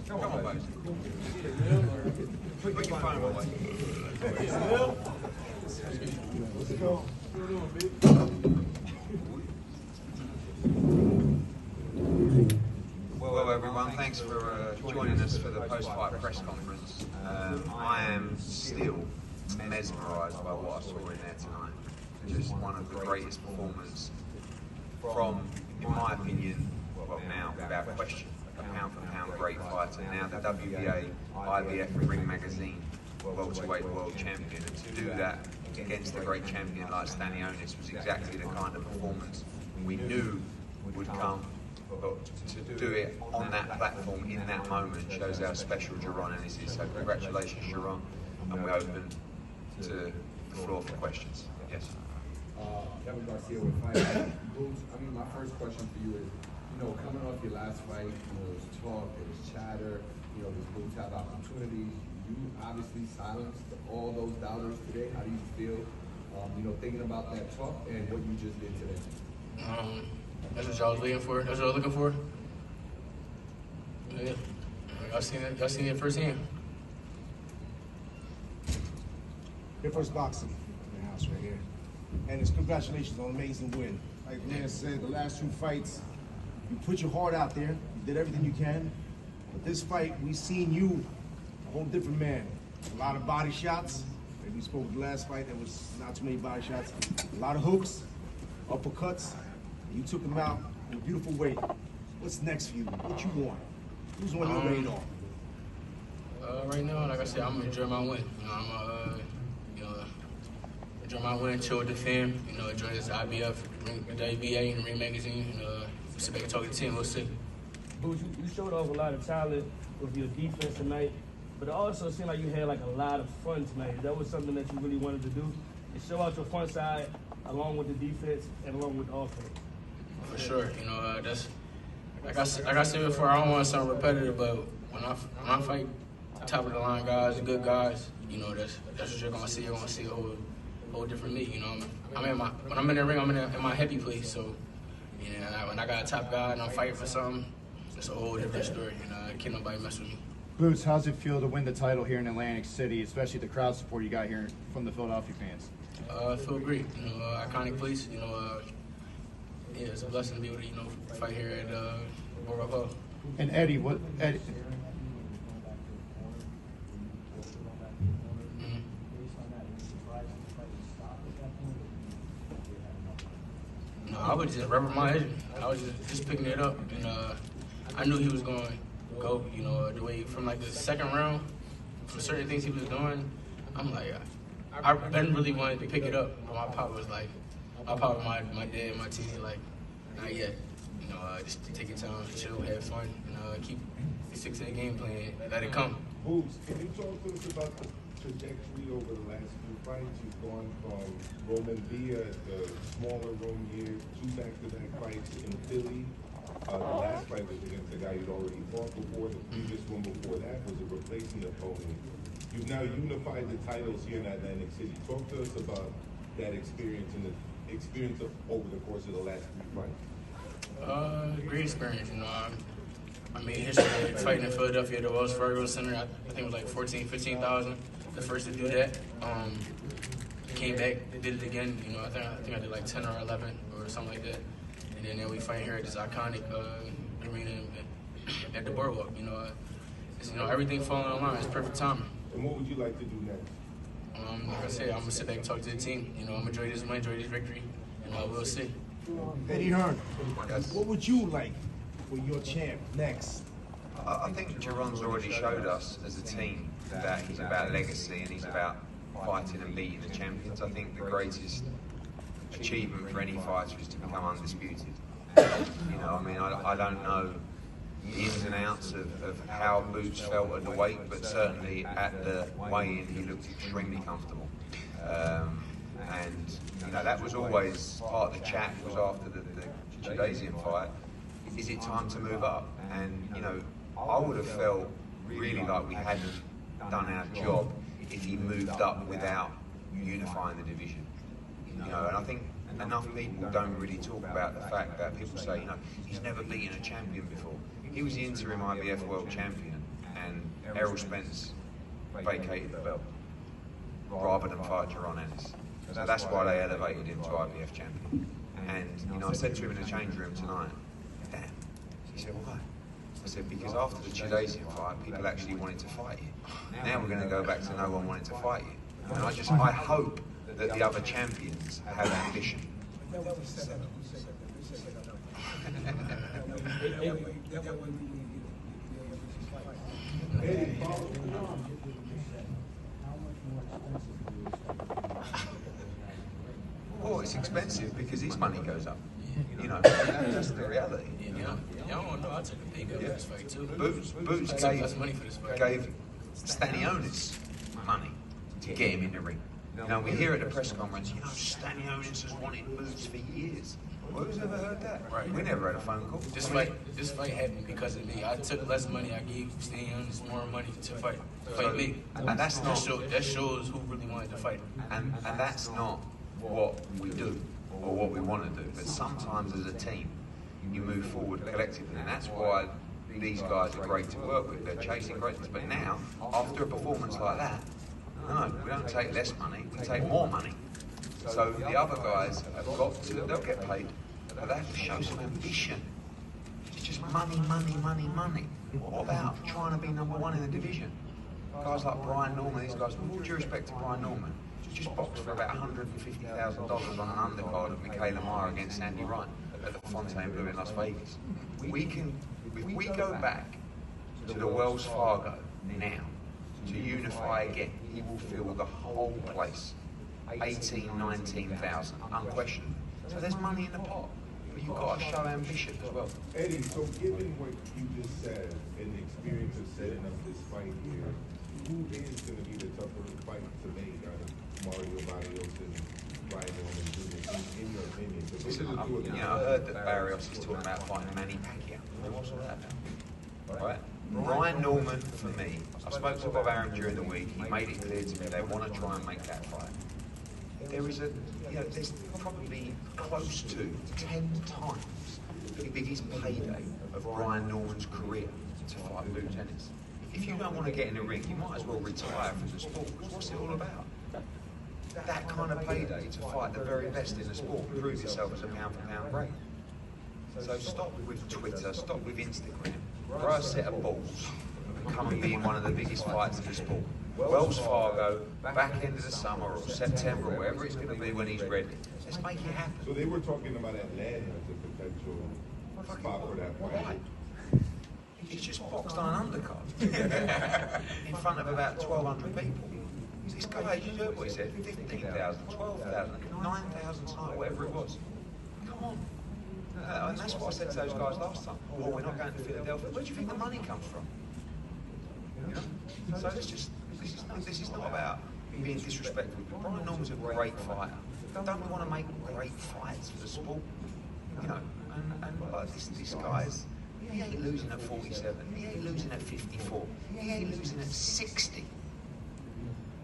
Come on, buddy. Put your phone away. Let's go. Well, everyone, thanks for joining us for the post-fight press conference. I am still mesmerised by what I saw in there tonight. Just one of the greatest performances from, in my opinion, well now, without question, a pound-for-pound great fighter. Now the WBA, IBF and Ring Magazine welterweight world champion. And to do that against a great champion like Stanionis was exactly the kind of performance we knew would come. But to do it on that platform in that moment shows how special Jaron Ennis is. So congratulations, Jaron, and we open to the floor for questions. Yes. Kevin Garcia with Fight. Boots, my first question for you is, coming off your last fight, there's talk, there's chatter, there's Boots have opportunities. You obviously silenced all those doubters today. How do you feel, thinking about that talk and what you just did today? That's what y'all was waiting for. That's what I was looking for. Yeah. Y'all seen it firsthand. Your first boxing in the house right here. And it's congratulations on an amazing win. Like Lance said, the last two fights, you put your heart out there, you did everything you can. But this fight, we seen you, a whole different man. A lot of body shots. Like we spoke the last fight, there was not too many body shots. A lot of hooks, uppercuts. You took him out in a beautiful way. What's next for you? What you want? Who's on your radar? Right now, like I said, I'm gonna enjoy my win. Enjoy my win, chill with the fam. Enjoy this IBF, the WBA, and the Ring Magazine. Sit back and talk to the team. We'll see. Boots, you showed off a lot of talent with your defense tonight, but it also seemed like you had a lot of fun tonight. That was something that you really wanted to do, and show out your fun side along with the defense and along with the offense. For sure, that's like I said before. I don't want to sound repetitive, but when I fight top of the line guys, good guys, that's what you're gonna see. You're gonna see a whole different me. When I'm in the ring, I'm in my happy place. So, when I got a top guy and I'm fighting for something, it's a whole different story. Can't nobody mess with me. Boots, how's it feel to win the title here in Atlantic City, especially the crowd support you got here from the Philadelphia fans? I feel great. Iconic place. Yeah, it's a blessing to be able to, fight here at World Hall. And Eddie, what Eddie? No, I was just repping my agent. I was just picking it up, and I knew he was going to go. The way from the second round, for certain things he was doing, I'm like, I've been really wanting to pick it up, but my pop was like. My dad, and my team, not yet. Just take your time, chill, have fun, and stick to the game plan, let it come. Boots, can you talk to us about the trajectory over the last few fights? You've gone from Roman Villa, the smaller room here, 2 back-to-back fights in Philly. The last fight was against the guy you'd already fought before. The previous one before that was a replacement opponent. You've now unified the titles here in Atlantic City. Talk to us about that experience and the experience over the course of the last 3 fights. Great experience, I made history fighting in Philadelphia at the Wells Fargo Center. I think it was like 15,000. The first to do that. Came back, did it again. I think I did like 10 or 11 or something like that. And then we fight here at this iconic arena at the Boardwalk. Everything falling in line. It's perfect timing. And what would you like to do next? Like I said, I'm gonna sit back and talk to the team. I'm gonna enjoy this win, enjoy this victory, and we'll see. Eddie Hearn, what would you like for your champ next? I think Jaron's already showed us as a team that he's about legacy and he's about fighting and beating the champions. I think the greatest achievement for any fighter is to become undisputed. I don't know the ins and outs of how Boots felt at the weight, but certainly at the weigh-in he looked extremely comfortable. That was always part of the chat. It was after the Judasian fight. Is it time to move up? And I would have felt really like we hadn't done our job if he moved up without unifying the division. You know, and I think enough people don't really talk about the fact that people say, you know, he's never beaten a champion before. He was the interim IBF world champion, and Errol Spence vacated the belt rather than fight Jaron Ennis. So that's why they elevated him to IBF champion. And, you know, I said to him in the change room tonight, damn. He said, why? I said, because after the Chudasian fight, people actually wanted to fight you. Now we're going to go back to no one wanting to fight you. And I hope that the other champions have ambition. Well, it's expensive because his money goes up. You know, that's the reality. Y'all don't know I took a pay cut for this fight too. Boots gave Stanionis money to get him in the ring. Now we hear at the press conference, you know, Stanionis has wanted Boots for years. Well, who's ever heard that? Right. We never had a phone call. This fight happened because of me. I took less money. I gave Stanionis more money to fight me. And that's not. That shows who really wanted to fight. And that's not what we do or what we want to do. But sometimes as a team, you move forward collectively, and that's why these guys are great to work with. They're chasing greatness. But now, after a performance like that, no, we don't take less money. We take more money. So the other guys have got to. They'll get paid, but they have to show some ambition. It's just money, money, money, money. What about trying to be #1 in the division? Guys like Brian Norman, these guys, with all due respect to Brian Norman, just boxed for about $150,000 on an undercard of Michaela Meyer against Sandy Ryan at the Fontainebleau in Las Vegas. If we go back to the Wells Fargo now to unify again, he will fill the whole place. 18,000, 19,000, unquestioned. So there's money in the pot, but you've got to show ambition as well. Eddie, so given what you just said and the experience of setting up this fight here, who is going to be the tougher fight to make out of Mario Barrios and Brian Norman Jr., in your opinion? Listen, I heard that Barrios is talking about fighting Manny Pacquiao. What's all that about? Right? Brian Norman, for me, I spoke to Bob Arum during the week. He made it clear to me they want to try and make that fight. There's probably close to 10 times the biggest payday of Brian Norman's career to fight Lou Tennis. If you don't want to get in the ring, you might as well retire from the sport, because what's it all about? That kind of payday to fight the very best in the sport, prove yourself as a pound-for-pound great. So stop with Twitter, stop with Instagram, grow a set of balls, and come and be in one of the biggest fights in the sport. Wells Fargo, back end of the summer or September, or wherever it's going to be when he's ready. Let's make it happen. So they were talking about Atlanta as a potential spot for that fight. Why? He's just boxed on an undercard in front of about 1,200 people. This guy, you heard what he said, 15,000, 12,000, 9,000 tonight, whatever it was. Come on. And that's what I said to those guys last time. Oh, we're not going to Philadelphia. Where do you think the money comes from? You know? So this is not about being disrespectful. Brian Norman's a great fighter. Don't we want to make great fights for the sport? You know, and like this guy's, he ain't losing at 47, he ain't losing at 54, he ain't losing at 60.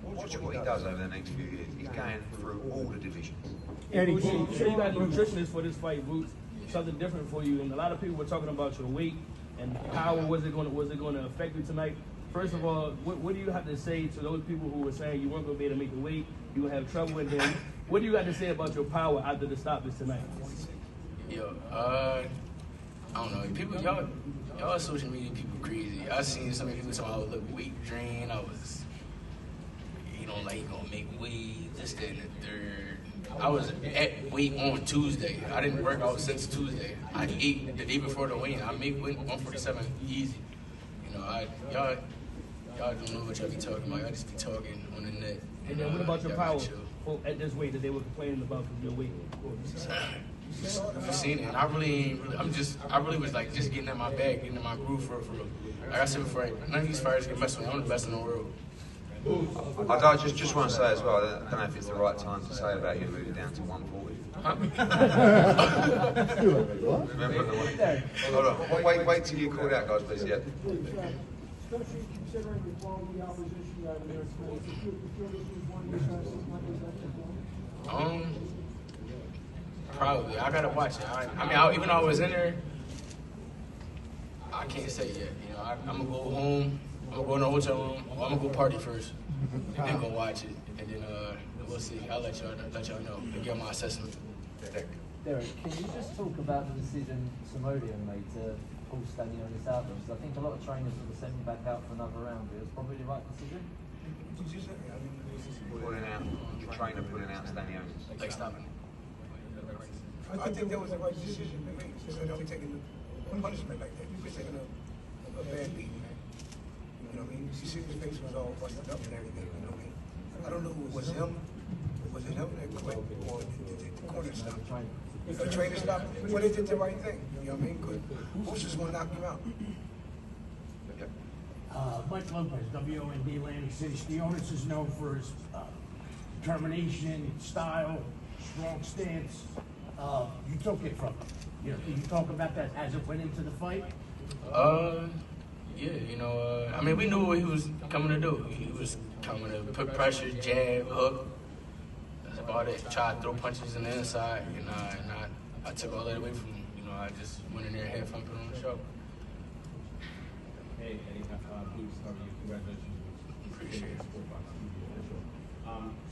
Watch what he does over the next few years. He's going through all the divisions. Eddie, you say you got a nutritionist for this fight, Boots. Something different for you, and a lot of people were talking about your weight and how was it going to affect you tonight. First of all, what do you have to say to those people who were saying you weren't going to be able to make the weight, you would have trouble, and then what do you got to say about your power after the stoppage tonight? Yo, I don't know. People, y'all social media people crazy. I seen some people talking about look weight drain. I was, he gonna make weight, this, that, and the third. I was at weight on Tuesday. I didn't work out since Tuesday. I ate the day before the weigh-in. I made weight 147 easy. You know, y'all don't know what y'all be talking about. Y'all just be talking on the net. And then what about your power at this weight that they were complaining about because your weight? You've seen it. And I really was like just getting in my bag, getting in my groove for real. Like I said before, none of these fighters can mess with me. I'm the best in the world. I just want to say as well, I don't know if it's the right time to say about you moving down to 140. Remember the one? Hold on, wait till you call that, guys, please. Yeah. Especially considering the quality of the opposition you have in there tonight. You feel this was one of your best numbers? Probably. I gotta watch it. Even though I was in there, I can't say yet. You know, I'm gonna go home. I'm gonna go in the hotel room. I'm gonna go party first, and then go watch it, and then we'll see. I'll let y'all know and give my assessment. Derek, can you just talk about the decision Samodian made to pull Stanionis out? Because I think a lot of trainers would have sent him back out for another round. It was probably the right decision. Pulling out, the trainer pulling out Stanionis. Like stopping. I think that was the right decision to make. Instead of taking a punishment like that, you could taking a bad beating. You know what I mean? You see his face was all busted up and everything. You know what I mean? I don't know who it was him. Was it him that quit or did the corner stop? The trainer stopped. Well, they did the right thing. You know what I mean? Good. Who's just gonna knock him out? Mike Lopez, WOND Atlantic City. Stanionis is known for his determination, style, strong stance. You took it from him. You know, can you talk about that as it went into the fight? Yeah, you know, we knew what he was coming to do. He was coming to put pressure, jab, hook. That's about it. Try to throw punches in the inside, and I took all that away from him. You know, I just went in there, had fun, put on the show. Hey, Eddie, Bruce, how are you? Congratulations. Appreciate it.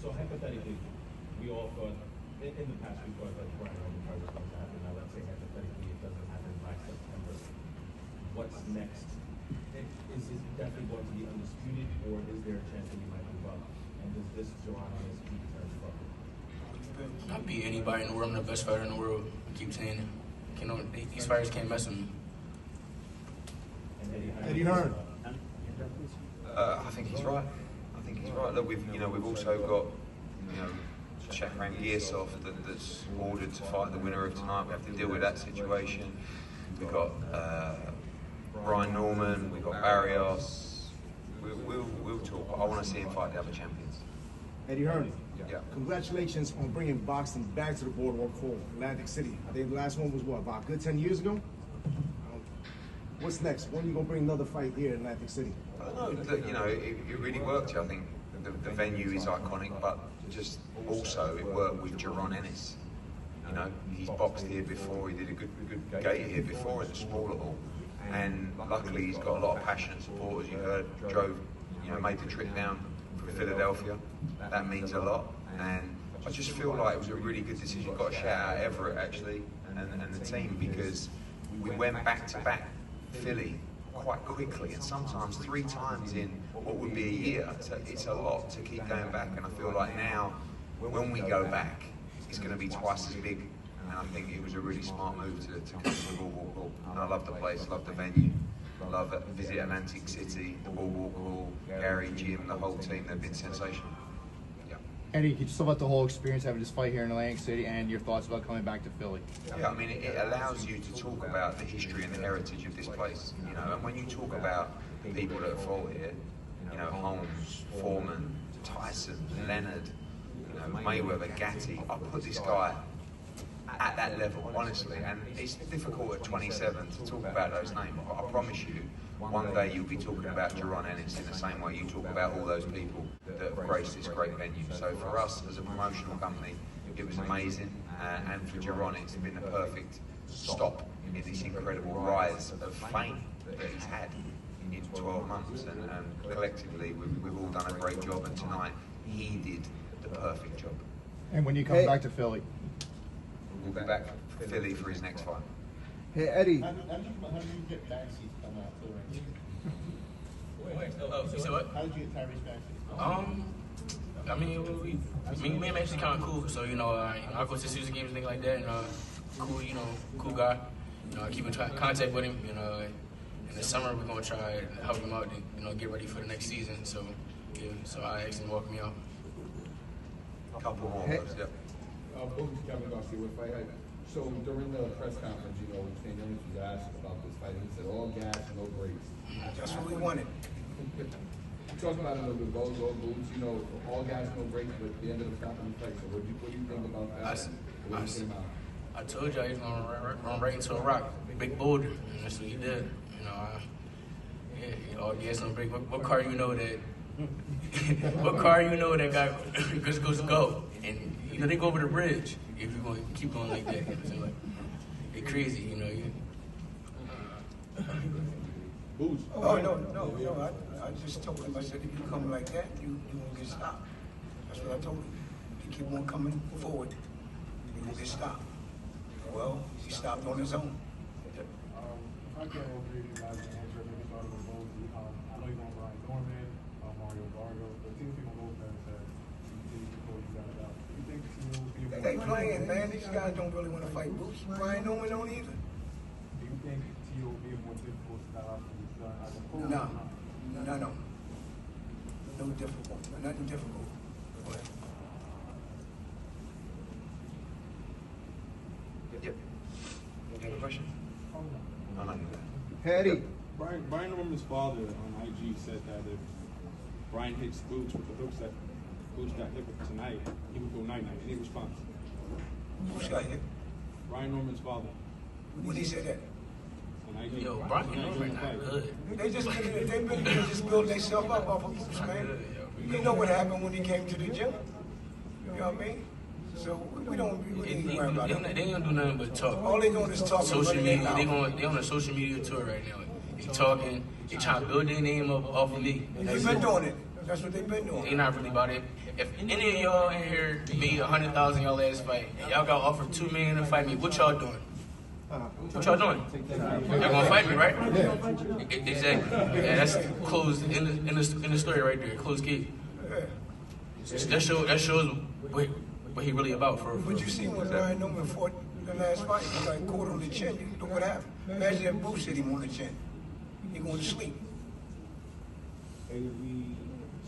So hypothetically, we all thought, in the past, we thought that Brian Roman fight was going to happen. Now, let's say hypothetically it doesn't happen by September. What's next? Is it definitely going to be undisputed, or is there a chance that we might move up? And does this Jaron Ennis keep his head strong? I'll beat anybody in the world. I'm the best fighter in the world. I keep saying it. You know, these fighters can't mess with me. Eddie Hearn. I think he's right. Look, we've also got, Jaron Ennis that's ordered to fight the winner of tonight. We have to deal with that situation. We've got Brian Norman. We've got Barrios. We'll talk. I want to see him fight the other champions. Eddie Hearn. Yeah. Congratulations on bringing boxing back to the boardwalk for Atlantic City. I think the last one was about a good 10 years ago? What's next? When are you going to bring another fight here in Atlantic City? I don't know. It really worked here. I think the venue is iconic, but just also it worked with Jaron Ennis. You know, he's boxed here before. He did a good gate here before in the smaller hall, and luckily he's got a lot of passionate supporters. You heard, made the trip down from Philadelphia. That means a lot, and I just feel like it was a really good decision. Got a shout out Everett actually, and the team, because we went back to back Philly quite quickly, and sometimes 3 times in what would be a year. So it's a lot to keep going back, and I feel like now when we go back it's going to be twice as big, and I think it was a really smart move to come to the Boardwalk Hall. And I love the place, love the venue, love it. Visit Atlantic City, the Boardwalk Hall, Gary, Jim, the whole team, they've been sensational. Eddie, could you just talk about the whole experience having this fight here in Atlantic City and your thoughts about coming back to Philly? Yeah, it allows you to talk about the history and the heritage of this place, and when you talk about the people that have fought here, Holmes, Foreman, Tyson, Leonard, Mayweather, Gatti, I put this guy at that level, honestly, and it's difficult at 27 to talk about those names, but I promise you, one day you'll be talking about Jaron Ennis in the same way you talk about all those people that have graced this great venue. So for us as a promotional company, it was amazing, and for Jaron it's been the perfect stop in this incredible rise of fame that he's had in 12 months, and collectively we've all done a great job, and tonight he did the perfect job. And when you come back to Philly? We'll be back to Philly for his next fight. Hey, Eddie. How do you get backseats come out to the ring? You said what? How did you get Tyrese backseats? Me and actually kind of cool. So I go to Caesar games and things like that, and cool guy. I keep in contact with him. In the summer we're gonna try to help him out and get ready for the next season. So so I asked him to walk me out. A couple more words, yeah. Kevin Garcia with Fight Hype. So during the press conference, Stanionis was asked about this fight, and he said all gas, no brakes. That's what we wanted. Talk about it a little bit, go boots, all gas, no brakes, but at the end of the fight. So what do you think about that? I told you he was gonna run right into a rock, big boulder, and that's what he did. about gas on brake. What car you know that? What car you know that guy just goes to go? And you know they go over the bridge if you going keep going like that. So like, it's crazy, you know. Oh, no. I just told him, I said, if you come like that, you won't get stopped. That's what I told him. If you keep on coming forward, you won't get stopped. Well, he stopped on his own. I can't hold you guys an answer. Maybe start with both. I know you're going Brian Norman, Mario Vargo, but it seems people both have said continue to pull you guys out. Do you think Teal will be They playing, man. These guys don't really want to fight Boots. Brian Norman don't either. Do you think Teal will be a more difficult style after he's done as a whole? No. No difficult. Nothing difficult. Yep. You have a question? Oh, no. Eddie. Brian Norman's father on IG said that if Brian hits Boots with the hooks that Boots got hit with tonight, he would go night-night. Any response? Who's got hit? Brian Norman's father. When he said that? On IG. Yo, Brian Norman not good. They just build themselves up off of Boots, man. You know what happened when he came to the gym? You know what I mean? So we don't really worry about it. They ain't gonna do nothing but talk. All they doing is talking. Social media. They on a social media tour right now. They talking. They trying to build their name up off of me. They've been doing it. That's what they've been doing. They not really about it. If any of y'all in here made 100,000 y'all last fight, and y'all got offered $2 million to fight me, what y'all doing? What y'all doing? Y'all gonna fight me, right? Exactly. Yeah, that's closed in the story right there. Closed case. That shows what he really about for. But you see when Brian Norman fought the last fight, he got caught on the chin. Look what happened. Imagine if Boots hit him on the chin. He going to sleep. And we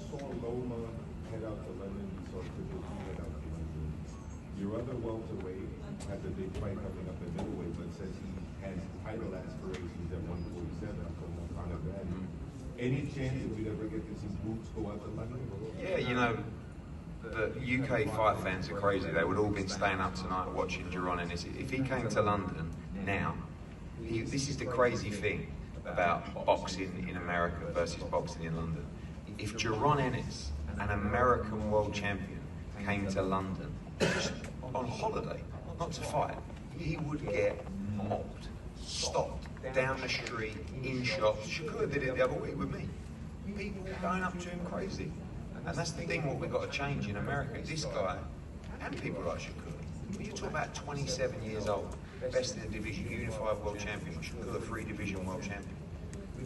saw Loma head out to London. We saw Triple G head out to London. Your other welterweight has a big fight coming up at middleweight, but says he has title aspirations at 147 for Montana Bad. Any chance that we'd ever get to see Boots go out to London? Yeah, you know, the UK fight fans are crazy. They would all been staying up tonight watching Jaron Ennis. If he came to London now, this is the crazy thing about boxing in America versus boxing in London. If Jaron Ennis, an American world champion, came to London just on holiday, not to fight, he would get mobbed, stopped, down the street, in shops. Shakur did it the other week with me. People going up to him crazy. And that's the thing what we've got to change in America. This guy, and people like Shakur, when you talk about 27 years old, best in the division, unified world champion, Shakur, 3-division world champion.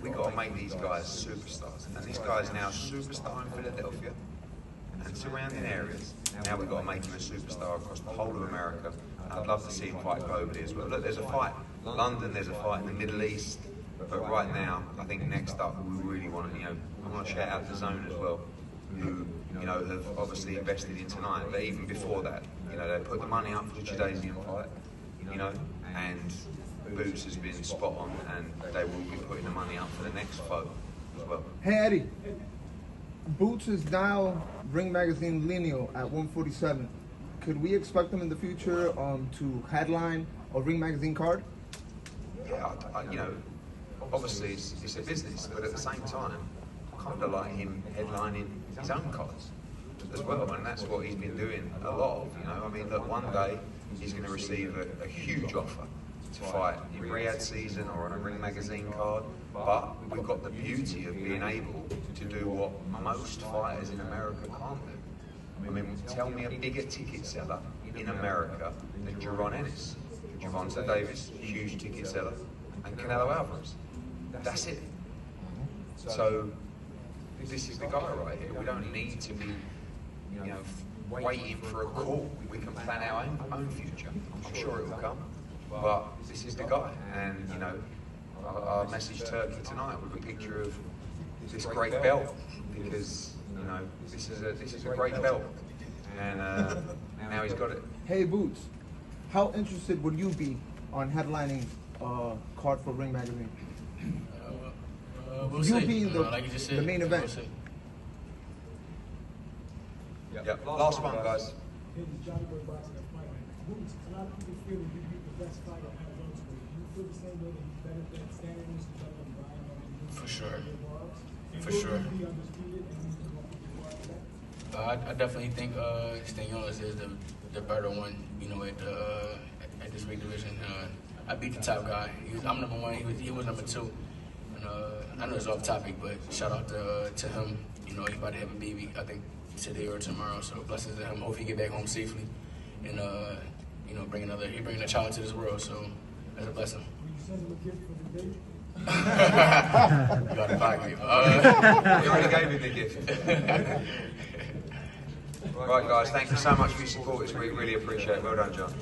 We've got to make these guys superstars. And this guy is now a superstar in Philadelphia and surrounding areas. Now we've got to make him a superstar across the whole of America. I'd love to see him fight globally as well. Look, there's a fight in London, there's a fight in the Middle East. But right now, I think next up, we really want to, I want to shout out the Zone as well, who, have obviously invested in tonight. But even before that, they put the money up for the Jadazian fight, and Boots has been spot on, and they will be putting the money up for the next fight as well. Hey Eddie, Boots is now Ring Magazine lineal at 147. Could we expect them in the future to headline a Ring Magazine card? Yeah, obviously it's a business, but at the same time, I kind of like him headlining his own cards as well, and that's what he's been doing a lot of. Look, one day he's going to receive a huge offer to fight in Riyadh season or on a Ring Magazine card, but we've got the beauty of being able to do what most fighters in America can't do. Tell me a bigger ticket seller in America than Jaron Ennis. Gervonta Davis, huge ticket seller, and Canelo Alvarez. That's it. So this is the guy right here. We don't need to be, waiting for a call. We can plan our own future. I'm sure it will come. But this is the guy, and I'll message Turkey tonight with a picture of this great belt, because this is a great belt, and now he's got it. Hey Boots, how interested would you be on headlining card for Ring Magazine? We'll you see. being Like you just said, the main event. We'll see. Yep. Last one, guys. This is Johnny Boy Boxing at Fight. Boots, a lot of people feel that you'd be the best fighter at welterweight. Do you feel the same way that he's better than Stanionis and better than Brian? For sure. For sure. I definitely think Stanionis is the better one, you know, at this weight division. I beat the top guy. I'm number one. He was number two. And I know it's off topic, but shout out to him. You know, he's about to have a baby, I think today or tomorrow. So blessings to him. Hope he get back home safely, and you know, bring a child to this world. So that's a blessing. You got a pocket. You already gave him the gift. Right, guys, thank you so much for your support this week. Really appreciate it. Well done, John.